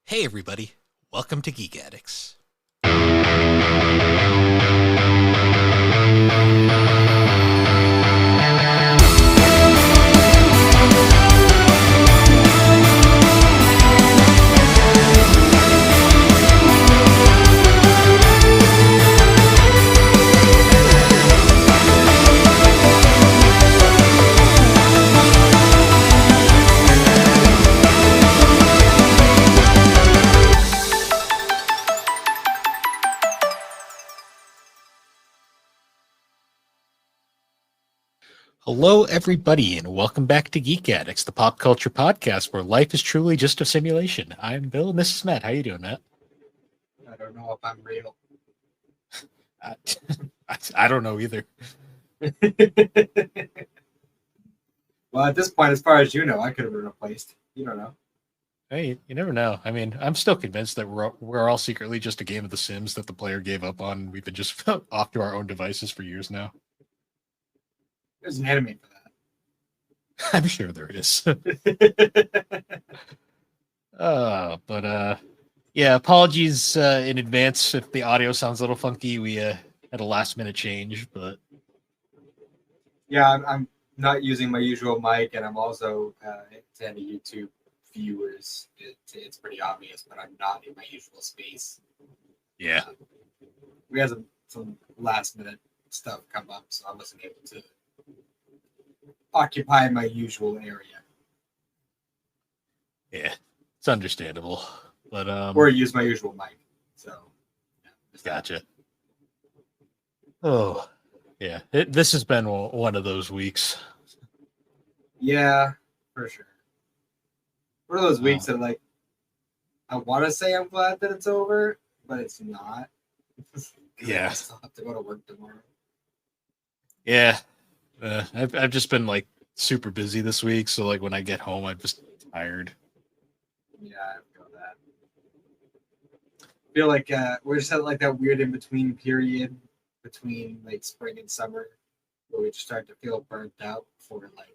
Hey everybody, welcome to Geek Addicts. Hello everybody and welcome back to Geek Addicts, the pop culture podcast where life is truly just a simulation. I'm Bill and this is Matt. How you doing, Matt? I don't know if I'm real. I, I don't know either. Well, at this point, as far as you know, I could have been replaced. You don't know. Hey, you never know. I mean, I'm still convinced that we're all secretly just a game of The Sims that the player gave up on. We've been just off to our own devices for years now. There's an anime for I'm sure there is. that. Yeah, apologies in advance if the audio sounds a little funky. We had a last minute change, but Yeah, I'm not using my usual mic, and I'm also to any YouTube viewers. It's pretty obvious, but I'm not in my usual space. yeah, We had some last minute stuff come up, so I wasn't able to occupy my usual area it's understandable. But or use my usual mic. So, yeah, gotcha. Oh, yeah, this has been one of those weeks. Yeah, for sure. One of those weeks that I want to say I'm glad that it's over, but it's not. Yeah. I still have to go to work tomorrow. Yeah, I've just been like super busy this week, so like when I get home, I'm just tired. Yeah, I feel that. I feel like we're just at like that weird in between period between like spring and summer, where we just start to feel burnt out before like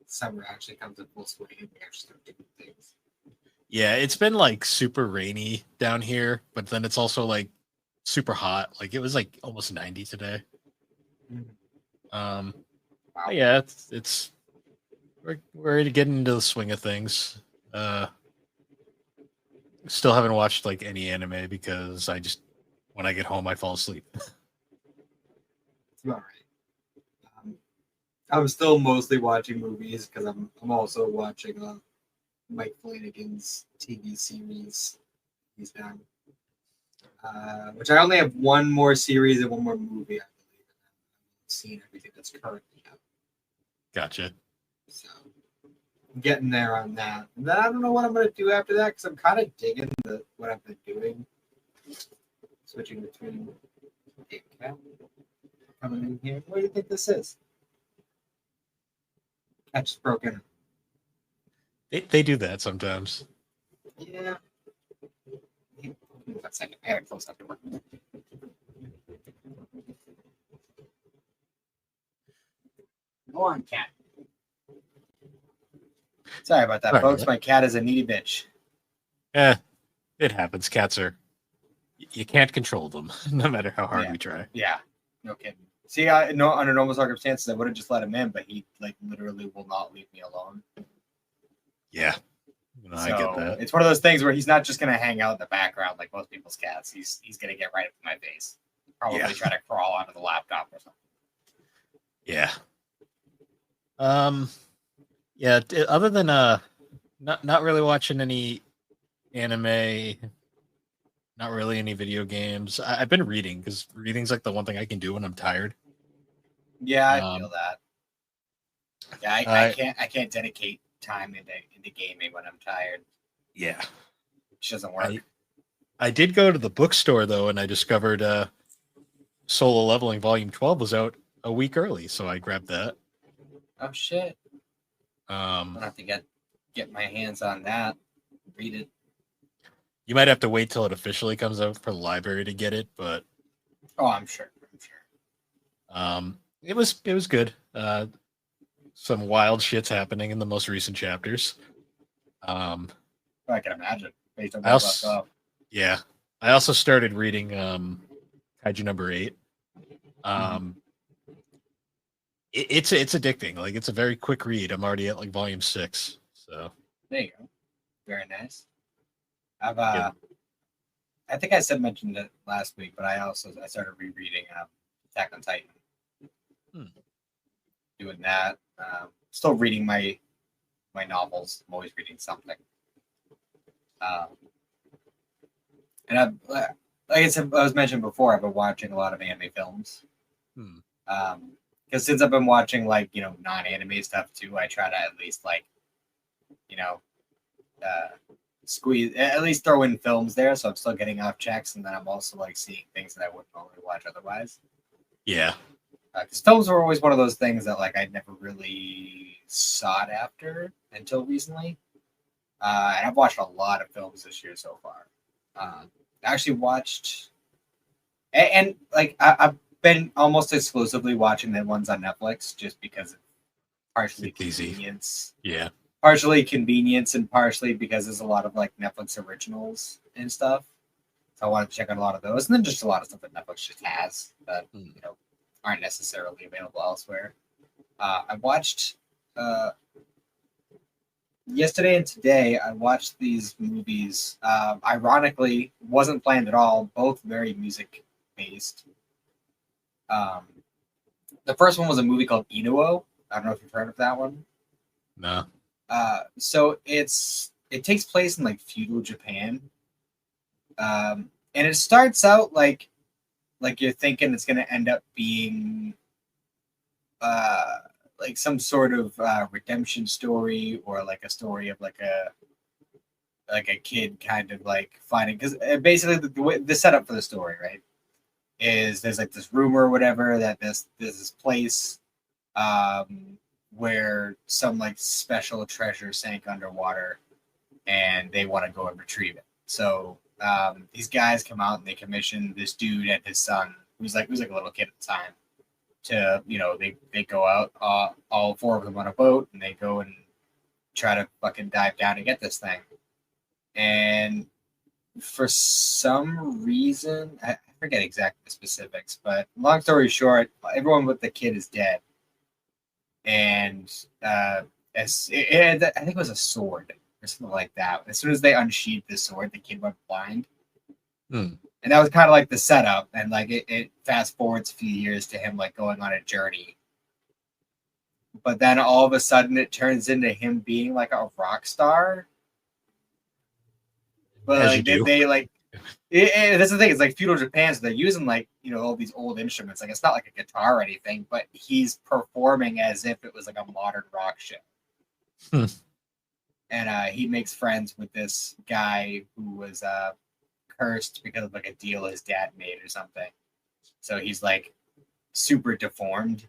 summer actually comes in full swing and we actually start doing things. Yeah, it's been like super rainy down here, but then it's also like super hot. Like it was like almost 90 today. Um, Wow. yeah, it's we're getting into the swing of things. Still haven't watched like any anime because I just when I get home I fall asleep. It's about right. I'm still mostly watching movies because I'm also watching Mike Flanagan's TV series he's done, which I only have one more series and one more movie, I believe. I've seen everything that's currently out. Gotcha. So I'm getting there on that. And then I don't know what I'm going to do after that because I'm kind of digging what I've been doing. Switching between coming in here. What do you think this is? I just broke in. They do that sometimes. Yeah. One second. I gotta close that door. Go on, cat. Sorry about that, Sorry, folks. what? My cat is a needy bitch. It happens. Cats are you can't control them no matter how hard we try. Yeah, no kidding. See, no, under normal circumstances, I would have just let him in, but he like literally will not leave me alone. Yeah, no, I get that. It's one of those things where he's not just gonna hang out in the background like most people's cats. He's gonna get right up to my face. Probably try to crawl onto the laptop or something. Yeah. Yeah. Other than not really watching any anime, not really any video games. I've been reading because reading's like the one thing I can do when I'm tired. Yeah, I feel that. Yeah, I can't dedicate time into gaming when I'm tired. Yeah, which doesn't work. I did go to the bookstore though, and I discovered Solo Leveling Volume 12 was out a week early, so I grabbed that. Oh shit! I'll have to get my hands on that. Read it. You might have to wait till it officially comes out for the library to get it, but I'm sure. It was good. Some wild shit's happening in the most recent chapters. I can imagine. based on I where we left also, off. yeah, I also started reading Kaiju number 8. Mhm. Um, it's addicting. Like it's a very quick read. I'm already at like volume 6. So There you go. Very nice. I've yeah, I think I said mentioned it last week, but I started rereading Attack on Titan. hmm, Doing that. Still reading my novels. I'm always reading something. Um, and like I said, I was mentioned before, I've been watching a lot of anime films. hmm. Because since I've been watching like non-anime stuff too, I try to at least like you know uh, squeeze at least throw in films there, so I'm still getting off checks, and then I'm also like seeing things that I wouldn't normally watch otherwise. Yeah, Because films were always one of those things that like I never really sought after until recently. And I've watched a lot of films this year so far. hmm. I actually watched, and like I've been almost exclusively watching the ones on Netflix just because of partially It's easy. convenience, Yeah, and partially because there's a lot of like Netflix originals and stuff. So I wanted to check out a lot of those, and then just a lot of stuff that Netflix just has that hmm. aren't necessarily available elsewhere. I watched uh, yesterday and today. I watched these movies. Ironically, wasn't planned at all. Both very music based. Um, the first one was a movie called Inuo. I don't know if you've heard of that one. No, So it takes place in like feudal Japan, and it starts out like you're thinking it's going to end up being uh, like some sort of redemption story or like a story of like a kid kind of like finding because basically the setup for the story right is there's like this rumor or whatever that there's this place um, where some like special treasure sank underwater and they want to go and retrieve it. So these guys come out and they commission this dude and his son who's like a little kid at the time to they go out all four of them on a boat and they go and try to fucking dive down and get this thing. And for some reason, I forget exactly the specifics, but long story short, everyone with the kid is dead. And I think it was a sword or something like that. As soon as they unsheathed the sword, the kid went blind. hmm. And that was kind of like the setup. And like it fast forwards a few years to him like going on a journey. But then all of a sudden it turns into him being like a rock star. But As you like do. they like that's the thing. It's like feudal Japan, so they're using like all these old instruments. Like it's not like a guitar or anything, but he's performing as if it was like a modern rock show. Hmm. And he makes friends with this guy who was cursed because of like a deal his dad made or something. So he's like super deformed,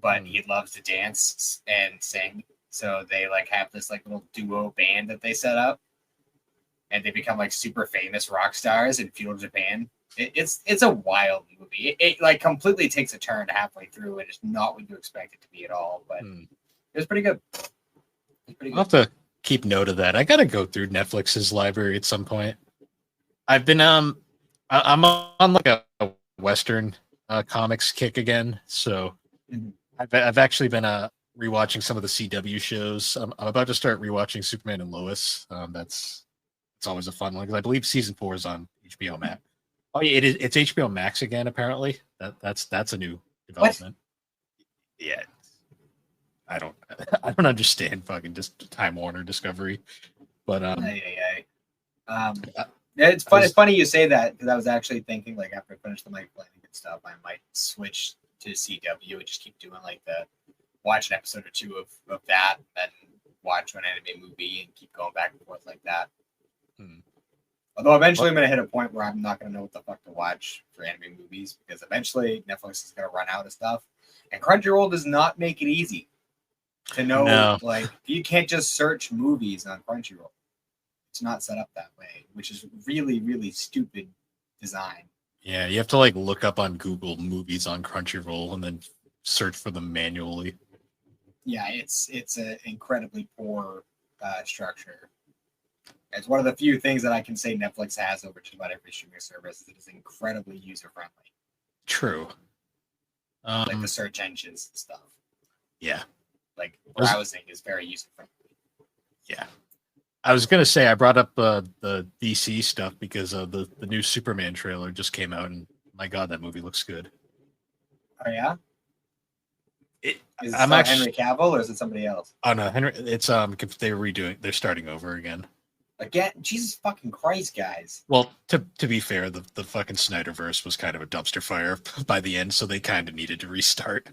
but Hmm. he loves to dance and sing. So they like have this like little duo band that they set up, and they become like super famous rock stars in feudal Japan. It's a wild movie. It like completely takes a turn halfway through, and it's not what you expect it to be at all. But Hmm. it was pretty good. It's pretty I'll good. have to keep note of that. I gotta go through Netflix's library at some point. I've been I'm on like a Western comics kick again, so Mhm. I've actually been rewatching some of the CW shows. I'm about to start rewatching Superman and Lois. That's it's always a fun one because I believe season 4 is on HBO Max. Oh yeah, it is. It's HBO Max again. Apparently, that's a new What? development. Yeah, I don't I don't understand fucking just Time Warner Discovery, but Ay, ay, ay. I, Yeah, it's I fun. It's was funny you say that because I was actually thinking like after I finish the Mike Flanagan stuff, I might switch to CW and just keep doing like the watch an episode or two of that, then watch an anime movie and keep going back and forth like that. hmm, Although eventually what I'm gonna hit a point where I'm not gonna know what the fuck to watch for anime movies because eventually Netflix is gonna run out of stuff, and Crunchyroll does not make it easy to know no. like you can't just search movies on Crunchyroll. It's not set up that way, which is really really stupid design. Yeah, you have to like look up on Google movies on Crunchyroll and then search for them manually. Yeah, it's an incredibly poor structure. It's one of the few things that I can say Netflix has over just about every streaming service. It is incredibly user friendly. True. Like the search engines and stuff. Yeah. Like browsing is very user friendly. Yeah. I was gonna say I brought up the DC stuff because the new Superman trailer just came out, and my God, that movie looks good. Oh yeah. Is it Henry Cavill or is it somebody else? Oh no, Henry. It's they're starting over again. Again, Jesus fucking Christ, guys. Well, to be fair, the fucking Snyderverse was kind of a dumpster fire by the end, so they kind of needed to restart.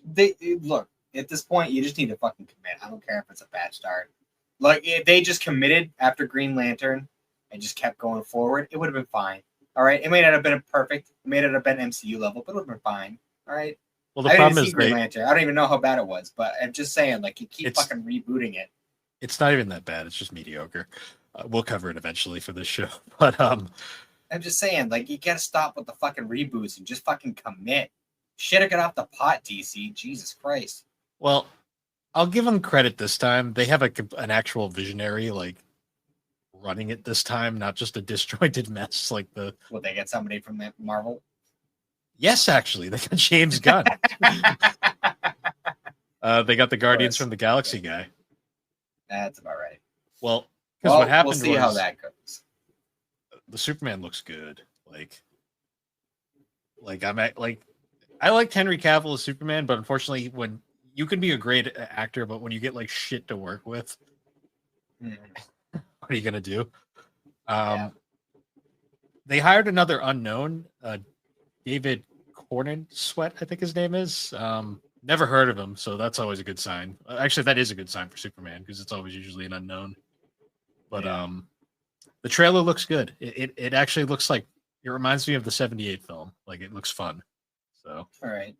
They look at this point, you just need to fucking commit. I don't care if it's a bad start. Like if they just committed after Green Lantern and just kept going forward, it would have been fine. All right, it may not have been perfect, it may not have been MCU level, but it would have been fine. All right. Well, the problem is Green Lantern. I don't even know how bad it was, but I'm just saying, like you keep fucking rebooting it. It's not even that bad. It's just mediocre. We'll cover it eventually for this show, but I'm just saying, like you gotta stop with the fucking reboots and just fucking commit. Shit, I got off the pot, DC. Jesus Christ. Well, I'll give them credit this time. They have an actual visionary, like running it this time, not just a disjointed mess like the. Will they get somebody from Marvel? Yes, actually, they got James Gunn. They got the Guardians from the Galaxy guy. That's about right. Well, because what happened we'll see how that goes. The Superman looks good. I liked Henry Cavill as Superman, but unfortunately, when you can be a great actor, but when you get like shit to work with, what are you gonna do? They hired another unknown, David Cornsweet, I think his name is. Never heard of him, so that's always a good sign. Actually, that is a good sign for Superman because it's always usually an unknown. But the trailer looks good. It actually looks like it reminds me of the '78 film. Like it looks fun. So all right.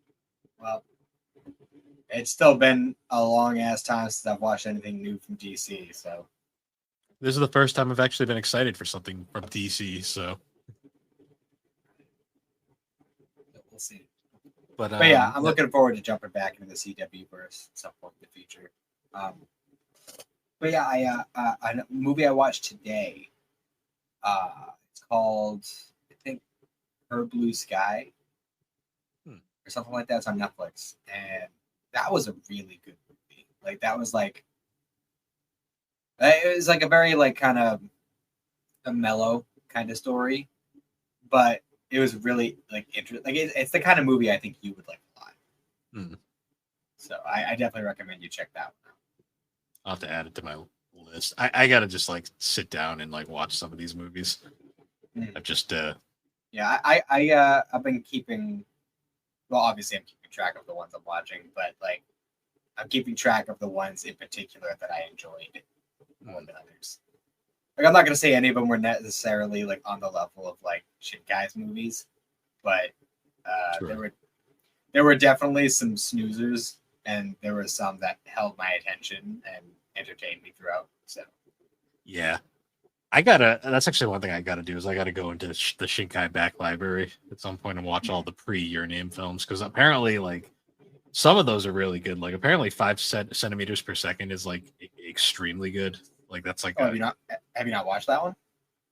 Well, it's still been a long ass time since I've watched anything new from DC. So this is the first time I've actually been excited for something from DC. So we'll see. But yeah, I'm looking forward to jumping back into the CW verse at some point in the future. But yeah, a movie I watched today. It's called, I think, Her Blue Sky, or something like that. It's on Netflix, and that was a really good movie. Like that was like, it was like a very like kind of a mellow kind of story, but it was really like interesting. Like it's the kind of movie I think you would like a lot. So I definitely recommend you check that one out. I'll have to add it to my list. I gotta just like sit down and like watch some of these movies. I've just yeah, I've been keeping, well, obviously I'm keeping track of the ones I'm watching, but like I'm keeping track of the ones in particular that I enjoyed more than others. Like I'm not gonna say any of them were necessarily like on the level of like Shinkai's movies, but there were definitely some snoozers, and there were some that held my attention and entertained me throughout. So yeah, that's actually one thing I gotta do is I gotta go into the Shinkai back library at some point and watch all the pre-Your Name films, because apparently like some of those are really good. Like apparently 5 centimeters per second is like extremely good. Like that's like have you not watched that one?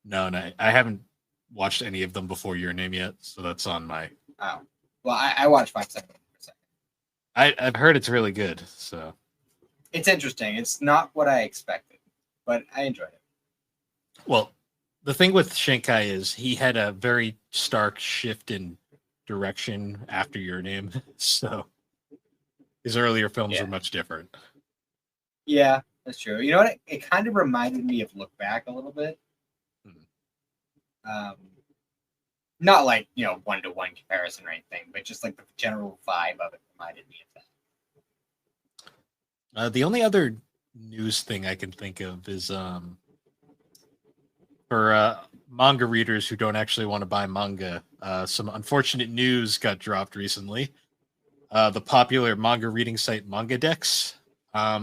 No, I haven't watched any of them before Your Name yet, so that's on my. Oh, well, I watched 5 centimeters per second. I've heard it's really good, so it's interesting. It's not what I expected, but I enjoyed it. Well, the thing with Shinkai is he had a very stark shift in direction after Your Name, so his earlier films were much different. Yeah, that's true. You know what? It kind of reminded me of Look Back a little bit. Not like, 1-to-1 comparison or anything, but just like the general vibe of it reminded me of that. The only other news thing I can think of is for manga readers who don't actually want to buy manga, some unfortunate news got dropped recently. The popular manga reading site Manga Dex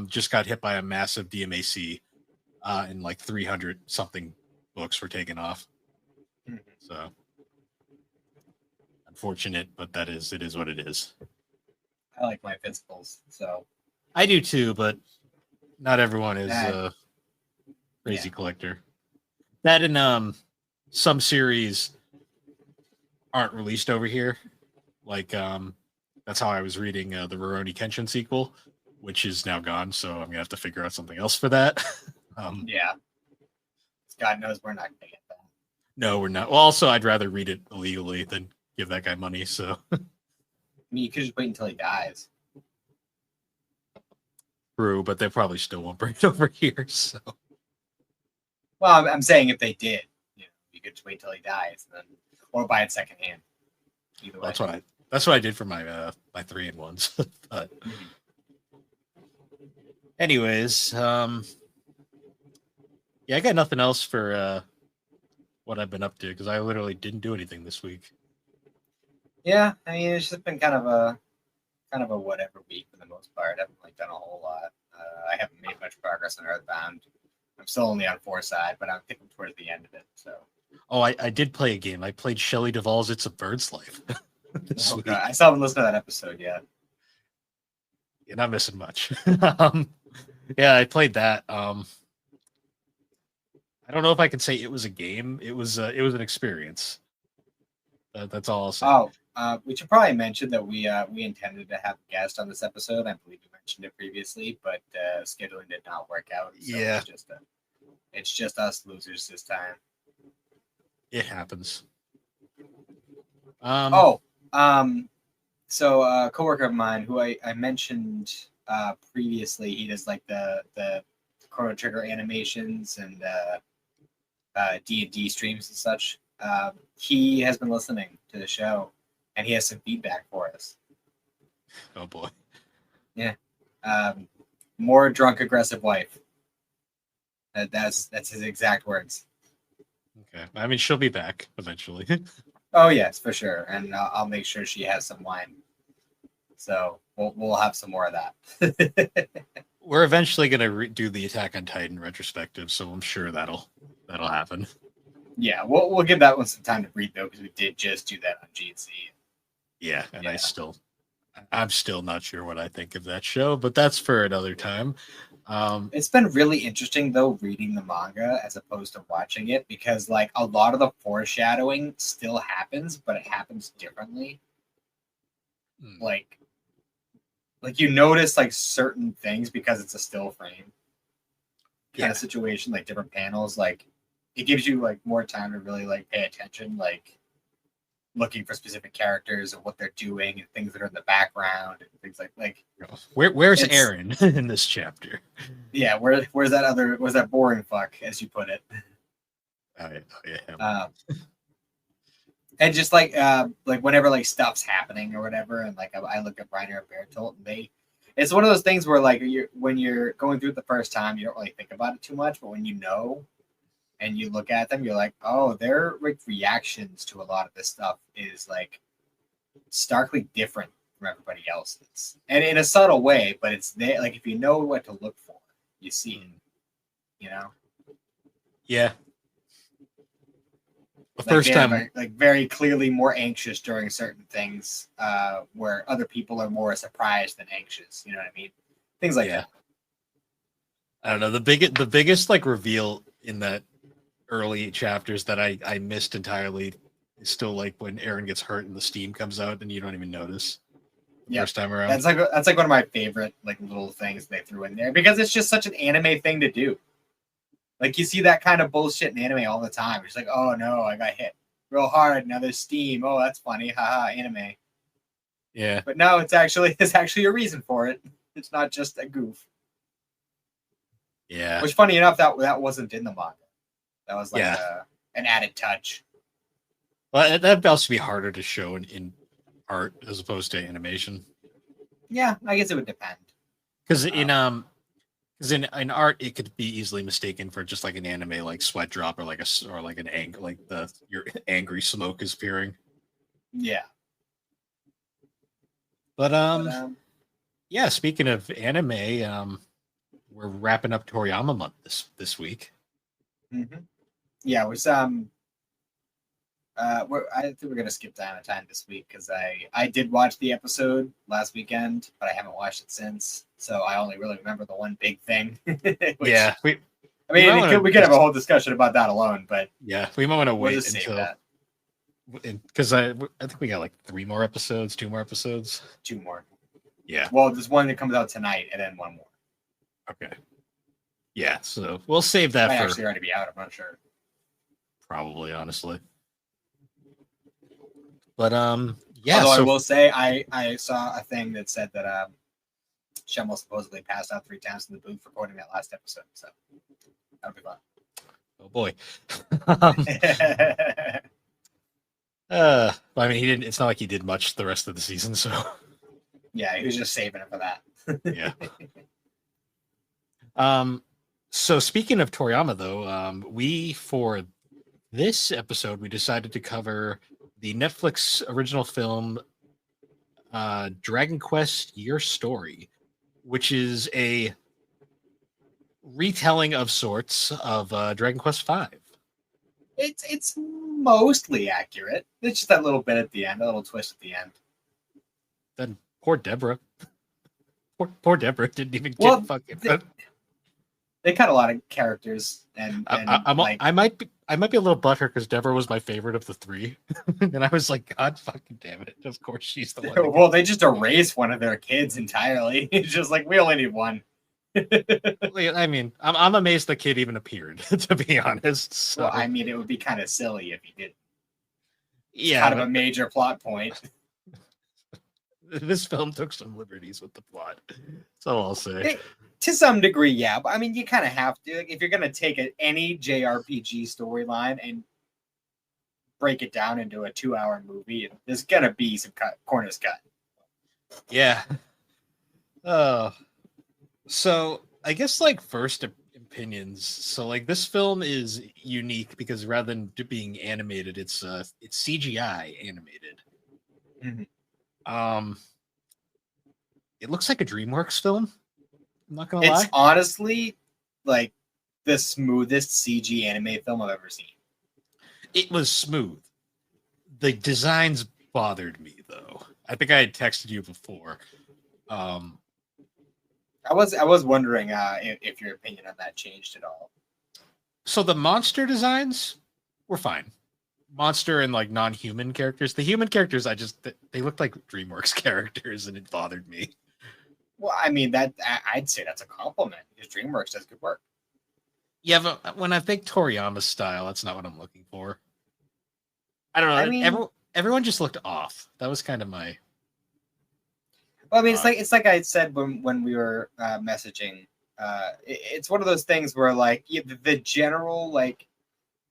just got hit by a massive DMAC, and like 300 something books were taken off. So unfortunate, but it is what it is. I like my physicals, so I do too, but not everyone is Crazy collector. That and some series aren't released over here. Like that's how I was reading the Rurouni Kenshin sequel, which is now gone. So I'm gonna have to figure out something else for that. Yeah. God knows we're not gonna get that. No, we're not. Well, also, I'd rather read it illegally than give that guy money. So, I mean, you could just wait until he dies. true, but they probably still won't bring it over here. So, Well, I'm saying if they did, you could just wait till he dies, then or buy it secondhand. Either way. That's what I did for my my 3-in-1s. But anyways, yeah, I got nothing else for what I've been up to because I literally didn't do anything this week. Yeah, I mean, it's just been kind of a whatever week for the most part. I haven't like done a whole lot. I haven't made much progress on Earthbound. I'm still only on 4 side, but I'm thinking towards the end of it. So. Oh, I did play a game. I played Shelley Duvall's "It's a Bird's Life." Oh, God. I still haven't listened to that episode yet. You're not missing much. Yeah, I played that. I don't know if I can say it was a game. It was an experience. That's all I'll say. Oh, we should probably mention that we intended to have a guest on this episode. I believe we mentioned it previously, but scheduling did not work out. So Yeah, it's just us losers this time. It happens. So a coworker of mine who I mentioned previously, he does like the Chrono Trigger animations and D&D streams and such. He has been listening to the show, and he has some feedback for us. Oh boy. Yeah. More drunk, aggressive wife. That's his exact words. Okay. I mean, she'll be back eventually. Oh yes, for sure, and I'll make sure she has some wine. So we'll have some more of that. We're eventually gonna do the Attack on Titan retrospective, so I'm sure that'll happen. Yeah, we'll give that one some time to breathe though, because we did just do that on GNC. Yeah, and I'm still not sure what I think of that show, but that's for another time. It's been really interesting though reading the manga as opposed to watching it, because like a lot of the foreshadowing still happens, but it happens differently. Like you notice like certain things because it's a still frame kind of situation, like different panels. Like it gives you like more time to really like pay attention, like looking for specific characters and what they're doing and things that are in the background and things like where's Aaron in this chapter? Yeah, where's that boring fuck, as you put it. Oh yeah. And just like whenever like stuff's happening or whatever, and like I look at Reiner and Bertolt, and it's one of those things where like when you're going through it the first time, you don't really think about it too much, but when you know and you look at them, you're like, oh, their like reactions to a lot of this stuff is like starkly different from everybody else's, and in a subtle way, but it's there. Like if you know what to look for, you see it. You know? Yeah. The Like first time, like very clearly more anxious during certain things, where other people are more surprised than anxious. You know what I mean? Things like that. I don't know. The biggest like reveal in that early chapters that I missed entirely is still like when Aaron gets hurt and the steam comes out and you don't even notice. First time around. That's like one of my favorite like little things they threw in there, because it's just such an anime thing to do. Like you see that kind of bullshit in anime all the time. It's like, oh no, I got hit real hard. Now there's steam. Oh, that's funny. Haha, anime. Yeah. But no, it's actually a reason for it. It's not just a goof. Yeah. Which, funny enough, that wasn't in the manga. That was like an added touch. Well, that'd also be harder to show in art as opposed to animation. Yeah, I guess it would depend. Because in art it could be easily mistaken for just like an anime like sweat drop or like an ang like your angry smoke is appearing. Yeah. But yeah, speaking of anime, we're wrapping up Toriyama month this week. Mm-hmm. Yeah, it was I think we're gonna skip down a time this week because I did watch the episode last weekend, but I haven't watched it since. So I only really remember the one big thing. Which I mean, we could have a whole discussion about that alone, but yeah, we might want to we'll wait just save until that. because I think we got like 2 more episodes. 2 more. Yeah. Well, there's one that comes out tonight, and then 1 more. Okay. Yeah, so we'll save that Might for actually already be out. I'm not sure. probably, honestly. But yeah. Although So I will say, I saw a thing that said that Schimmel supposedly passed out 3 times in the booth recording that last episode. So that'll be fun. oh boy. I mean, he didn't. It's not like he did much the rest of the season. So yeah, he was just saving it for that. yeah. So speaking of Toriyama, though, we for this episode we decided to cover the Netflix original film, Dragon Quest: Your Story, which is a retelling of sorts of Dragon Quest V. It's mostly accurate. It's just that little bit at the end, a little twist at the end. Then poor Deborah. Poor Deborah didn't even get fucking. They cut a lot of characters, and I might be a little butthurt because Deborah was my favorite of the 3, and I was like, God fucking damn it! Of course she's the one. Well, they just erased one of their kids entirely. It's just like we only need one. I mean, I'm amazed the kid even appeared, to be honest. So. Well, I mean, it would be kind of silly if he did. Yeah, kind of a major plot point. This film took some liberties with the plot. That's all I'll say. To some degree, yeah. But I mean, you kind of have to. If you're going to take any JRPG storyline and break it down into a 2-hour movie, there's going to be some corners cut. Yeah. So I guess like first opinions. So like this film is unique because rather than being animated, it's CGI animated. Mm-hmm. It looks like a DreamWorks film. I'm not gonna lie. It's honestly like the smoothest CG anime film I've ever seen. It was smooth. The designs bothered me though. I think I had texted you before. I was wondering if your opinion on that changed at all. So the monster designs were fine. Monster and like non-human characters. The human characters, they looked like DreamWorks characters, and it bothered me. Well, I mean I'd say that's a compliment because DreamWorks does good work. Yeah, but when I think Toriyama style, that's not what I'm looking for. I don't know. I mean, everyone just looked off. That was kind of my. Well, I mean, it's like I said when we were messaging. It's one of those things where like the general like,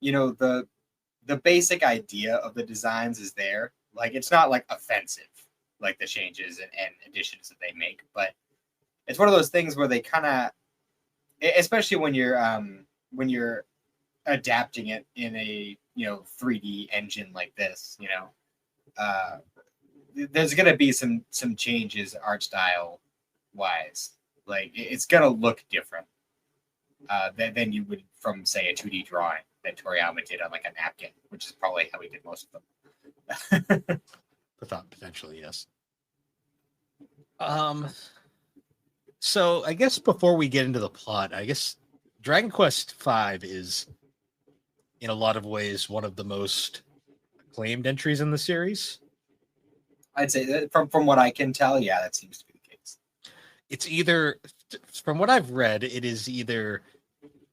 the basic idea of the designs is there. Like it's not like offensive, like the changes and additions that they make, but it's one of those things where they kind of, especially when you're adapting it in a 3D engine like this, there's gonna be some changes art style wise. Like it's gonna look different than you would from say a 2D drawing that Toriyama did on like a napkin, which is probably how he did most of them. Potentially, yes. So I guess before we get into the plot, I guess Dragon Quest V is in a lot of ways one of the most acclaimed entries in the series. I'd say that from what I can tell, yeah, that seems to be the case. It's either, from what I've read, it is either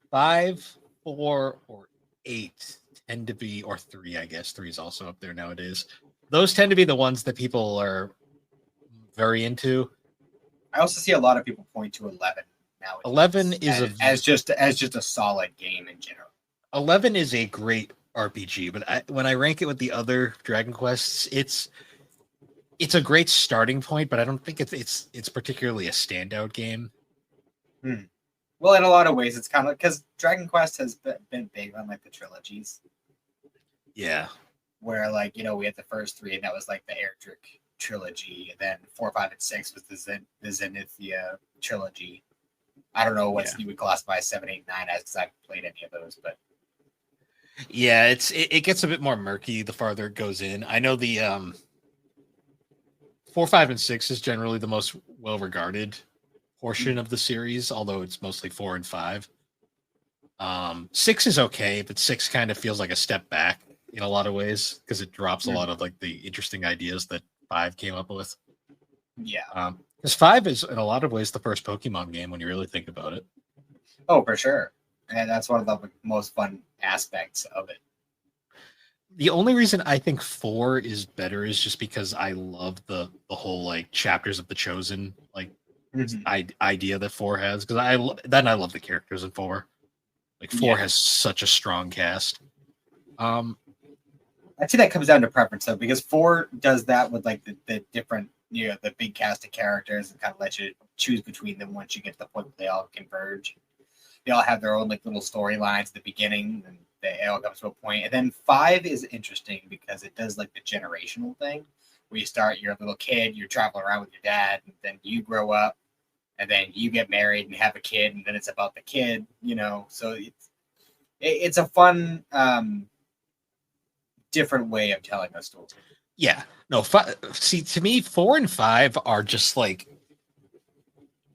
5, 4, or 8 tend to be, or 3, I guess. 3 is also up there nowadays. Those tend to be the ones that people are very into. I also see a lot of people point to 11 now. 11 is as just a solid game in general. 11 is a great RPG, but when I rank it with the other Dragon Quests, it's a great starting point, but I don't think it's particularly a standout game. Well, in a lot of ways, it's kind of because Dragon Quest has been big on like the trilogies. Yeah. Where like we had the first 3, and that was like the Erdrick trilogy, and then 4, 5, and 6 was the Zenithia trilogy. I don't know what you would classify 7, 8, 9 as because I haven't played any of those, but yeah, it gets a bit more murky the farther it goes in. I know the 4, 5, and 6 is generally the most well regarded portion of the series, although it's mostly 4 and 5. Six is okay, but six kind of feels like a step back in a lot of ways because it drops a lot of like the interesting ideas that five came up with. Yeah. Because five is in a lot of ways the first Pokemon game when you really think about it. Oh, for sure. And that's one of the most fun aspects of it. The only reason I think four is better is just because I love the whole like chapters of the chosen like idea that four has because I love the characters in four. Like four has such a strong cast. I'd say that comes down to preference though, because four does that with like the different, the big cast of characters and kind of let you choose between them once you get to the point where they all converge. They all have their own like little storylines at the beginning, and they all come to a point. And then five is interesting because it does like the generational thing, where you start, you're a little kid, you're traveling around with your dad, and then you grow up, and then you get married and have a kid, and then it's about the kid, So it's a fun, different way of telling a story. Yeah, no. See, to me, four and five are just like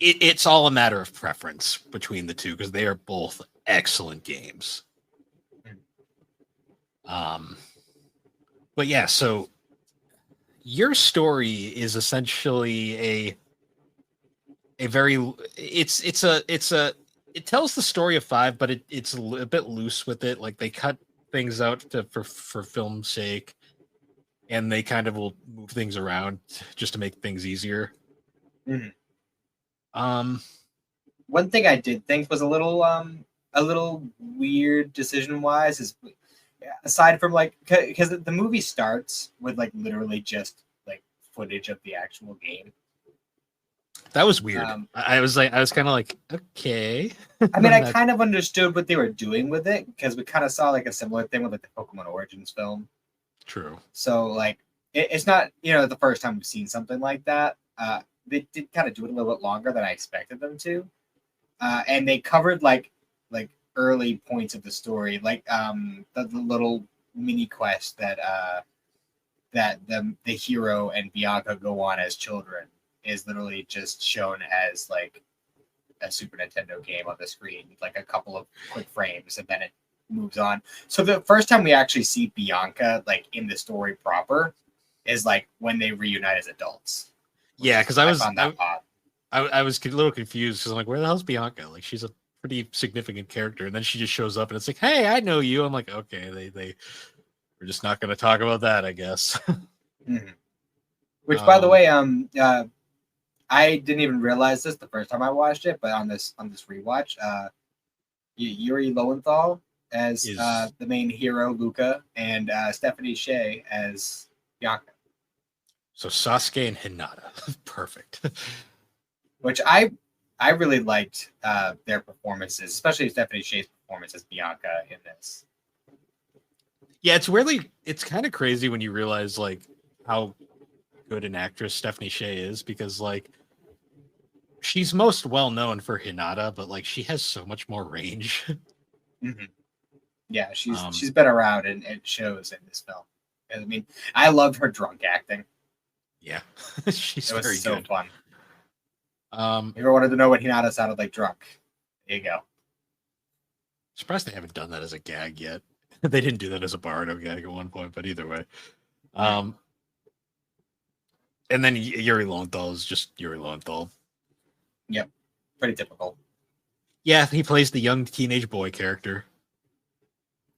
it's all a matter of preference between the two because they are both excellent games. But yeah, so your story is essentially a very it tells the story of five, but it's a bit loose with it. Like they cut things out for film's sake, and they kind of will move things around just to make things easier. Mm-hmm. One thing I did think was a little weird decision wise is, aside from like, because the movie starts with like literally just like footage of the actual game. That was weird. I was kind of like, okay. I mean, I kind of understood what they were doing with it because we kind of saw like a similar thing with like the Pokemon Origins film. True. So like, it's not the first time we've seen something like that. They did kind of do it a little bit longer than I expected them to, and they covered like early points of the story, like the little mini quest that the hero and Bianca go on as children is literally just shown as like a Super Nintendo game on the screen, like a couple of quick frames, and then it moves on. So the first time we actually see Bianca like in the story proper is like when they reunite as adults. Yeah, because I was a little confused because I'm like, where the hell's Bianca? Like she's a pretty significant character, and then she just shows up and it's like, hey, I know you. I'm like, okay, we're just not going to talk about that, I guess. Mm-hmm. Which, by the way, I didn't even realize this the first time I watched it, but on this rewatch, Yuri Lowenthal as the main hero, Luca, and Stephanie Sheh as Bianca. So Sasuke and Hinata, perfect. Which I really liked their performances, especially Stephanie Sheh's performance as Bianca in this. Yeah, it's kind of crazy when you realize like how good an actress Stephanie Sheh is, because like she's most well known for Hinata, but like she has so much more range. Mm-hmm. Yeah, she's been around and it shows in this film. I mean, I loved her drunk acting. Yeah, she's it was very so good. Fun. You ever wanted to know what Hinata sounded like drunk? There you go. Surprised they haven't done that as a gag yet. They didn't do that as a Bardo gag at one point, but either way. And then Yuri Lowenthal is just Yuri Lowenthal. Yep, pretty typical. Yeah, he plays the young teenage boy character.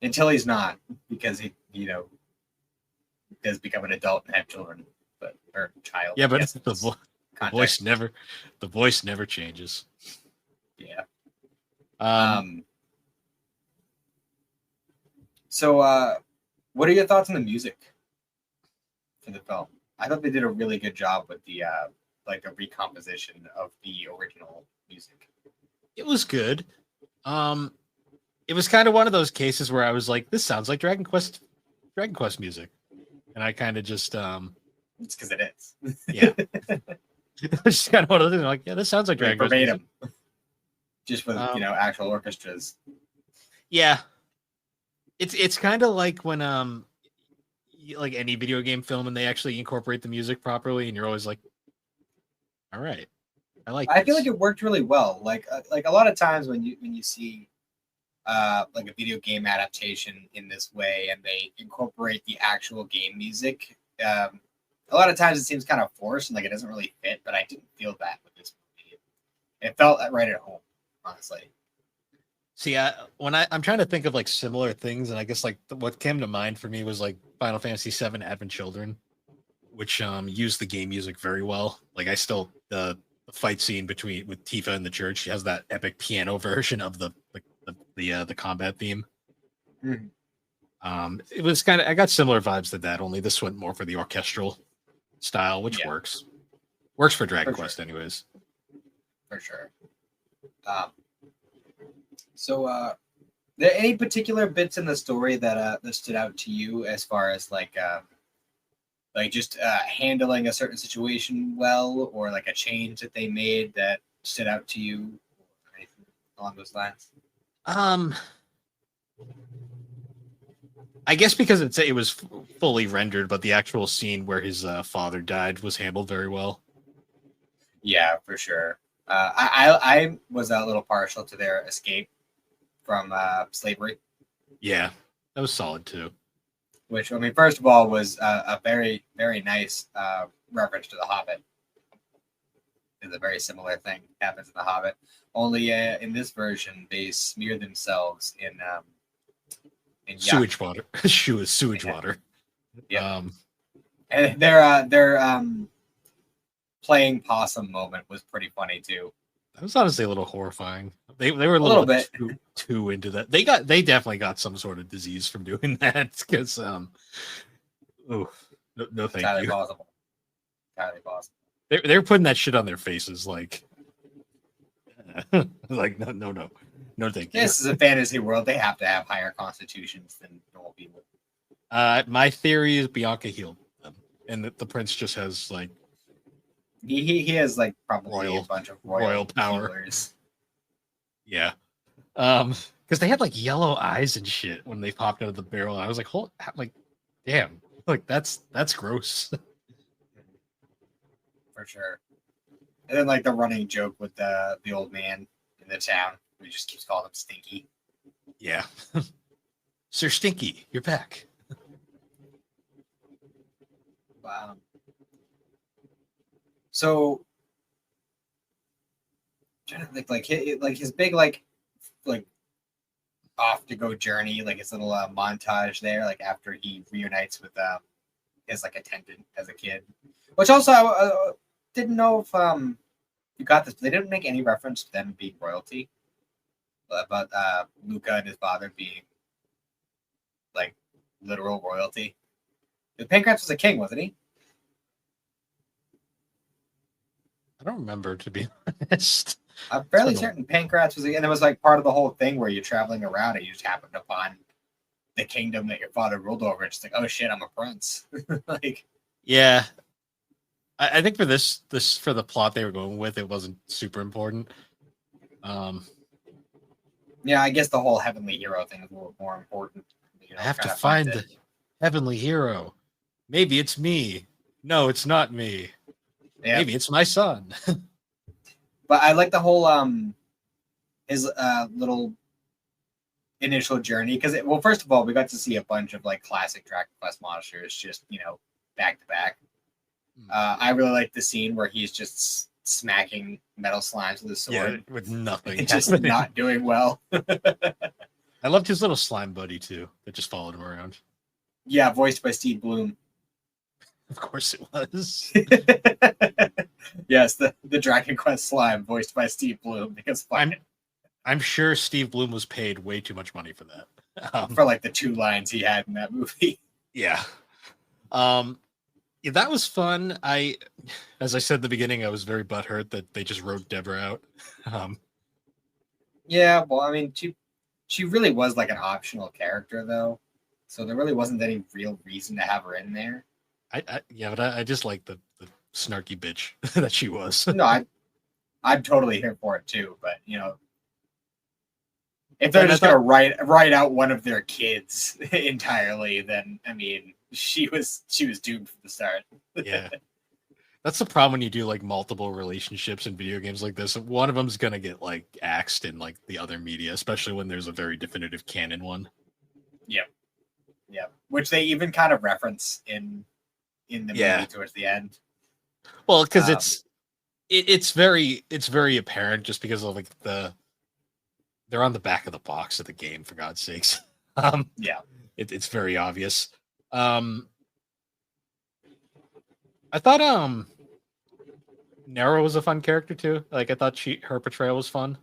Until he's not, because he, does become an adult and have children, or child. Yeah, but the voice never changes. Yeah. So, what are your thoughts on the music for the film? I thought they did a really good job with the a recomposition of the original music. It was good. It was kind of one of those cases where I was like, "This sounds like Dragon Quest music," and I kind of just it's because it is. Yeah. It's just kind of one of those things. Like, yeah, this sounds like Dragon Quest music. Just with actual orchestras. Yeah. It's kind of like when like any video game film and they actually incorporate the music properly, and you're always like, all right, I feel like it worked really well. Like a lot of times when you see like a video game adaptation in this way, and they incorporate the actual game music. A lot of times it seems kind of forced and like it doesn't really fit, but I didn't feel that with this movie. It felt right at home, honestly. See, I'm trying to think of like similar things, and I guess like what came to mind for me was like Final Fantasy VII Advent Children, which used the game music very well. Like I still the fight scene with Tifa in the church has that epic piano version of the combat theme. Mm-hmm. It was kind of I got similar vibes to that, only this went more for the orchestral style, which works for Dragon Quest, anyways. For sure. So, there any particular bits in the story that stood out to you as far as like just handling a certain situation well, or like a change that they made that stood out to you, or anything along those lines? I guess because it was fully rendered, but the actual scene where his father died was handled very well. Yeah, for sure. I was a little partial to their escape from slavery. Yeah, that was solid too. Which, I mean, first of all, was a very, very nice reference to The Hobbit. It's a very similar thing happens in The Hobbit. Only in this version, they smear themselves in sewage water. Sewage water. Yeah. And their playing possum moment was pretty funny too. That was honestly a little horrifying. They were a little bit too into that. They definitely got some sort of disease from doing that because no thank entirely you. Possible. Entirely possible. They're putting that shit on their faces like like no thank you. This is a fantasy world. They have to have higher constitutions than normal people. My theory is Bianca healed them, and that the prince just has like he has like probably a bunch of royal power. Healers. Yeah. Because they had like yellow eyes and shit when they popped out of the barrel. And I was like, damn, like that's gross. For sure. And then like the running joke with the old man in the town, who just keeps calling him Stinky. Yeah. Sir Stinky, you're back. Wow. So, I'm trying to think like his big like off to go journey, like his little montage there, like after he reunites with his like attendant as a kid. Which also I didn't know if you got this. They didn't make any reference to them being royalty, about Luca and his father being like literal royalty. Pancrase was a king, wasn't he? I don't remember, to be honest. I'm fairly certain Pancrase was, and it was like part of the whole thing where you're traveling around and you just happened upon the kingdom that your father ruled over. It's like, oh shit, I'm a prince. Like, yeah, I think for this for the plot they were going with, it wasn't super important. Yeah, I guess the whole heavenly hero thing is a little more important. I have to find the heavenly hero. Maybe it's me. No, it's not me. Yeah. Maybe it's my son. But I like the whole his little initial journey because well, first of all, we got to see a bunch of like classic Dragon Quest monsters just back to back. I really like the scene where he's just smacking metal slimes with his sword with nothing, just not doing well. I loved his little slime buddy too that just followed him around. Yeah, voiced by Steve Bloom. Of course it was. Yes, the Dragon Quest slime voiced by Steve Bloom. Because I'm sure Steve Bloom was paid way too much money for that. For like the 2 lines he had in that movie. Yeah. Yeah, that was fun. As I said at the beginning, I was very butthurt that they just wrote Deborah out. Yeah, well, I mean, she really was like an optional character though, so there really wasn't any real reason to have her in there. But I just like the snarky bitch that she was. No, I'm totally here for it too. But if they're just gonna write out one of their kids entirely, then I mean, she was doomed from the start. Yeah, That's the problem when you do like multiple relationships in video games like this. One of them's gonna get like axed in like the other media, especially when there's a very definitive canon one. Yep. Yep. Which they even kind of reference in the movie towards the end. Well, because it's very apparent just because of like they're on the back of the box of the game, for God's sakes. Yeah. It's very obvious. I thought Nero was a fun character too. Like I thought her portrayal was fun.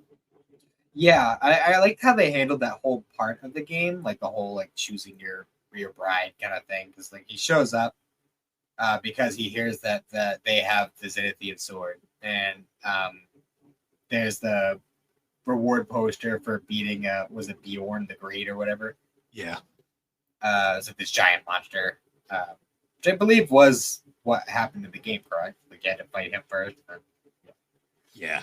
Yeah, I liked how they handled that whole part of the game, like the whole like choosing your bride kind of thing. Because like he shows up because he hears that they have the Zenithian sword, and there's the reward poster for beating was it Bjorn the Great or whatever? Yeah. It's like this giant monster, which I believe was what happened in the game, correct? Like you had to fight him first. Yeah.